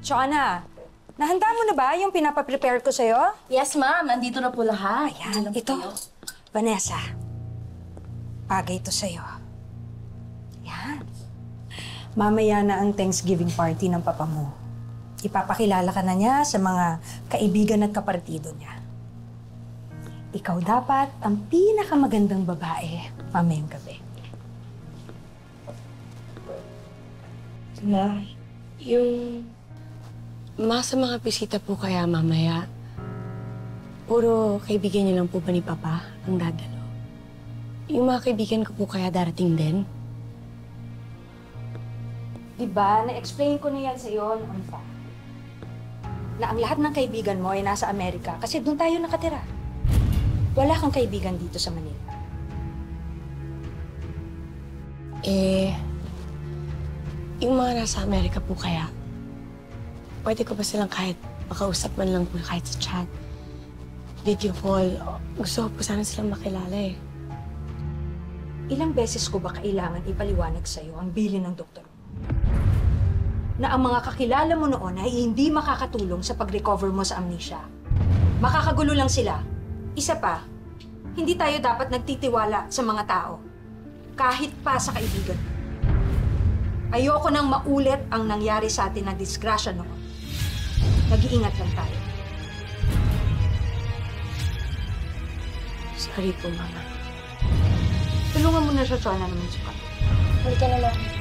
Chona, nahanda mo na ba yung pinapaprepare ko sa'yo? Yes, ma'am. Andito na po lahat. Ayan, ito. Vanessa, bagay ito sa'yo. Yan. Mamaya na ang Thanksgiving party ng papa mo. Ipapakilala ka na niya sa mga kaibigan at kapartido niya. Ikaw dapat ang pinakamagandang babae mamayang gabi. Ma, yung sa mga bisita po kaya mamaya, puro kaibigan niyo lang po ba ni Papa ang dadalo? Yung mga kaibigan ko po kaya darating din? Diba, na-explain ko na yan sa'yo noon pa. Na ang lahat ng kaibigan mo ay nasa Amerika kasi doon tayo nakatira. Wala kang kaibigan dito sa Manila. Yung mga nasa Amerika po kaya, pwede ko ba silang kahit makausap man lang po kahit sa chat, video call? Gusto ko po sana silang makilala eh. Ilang beses ko ba kailangan ipaliwanag sa'yo ang bilin ng doktor mo? Na ang mga kakilala mo noon ay hindi makakatulong sa pag-recover mo sa amnesia. Makakagulo lang sila. Isa pa, hindi tayo dapat nagtitiwala sa mga tao. Kahit pa sa kaibigan. Ayoko nang maulit ang nangyari sa atin na disgrasya noon. Nag-iingat lang tayo. Sorry po, Mama. Tulungan mo na siya, Chona, naman suka. Halika na lang.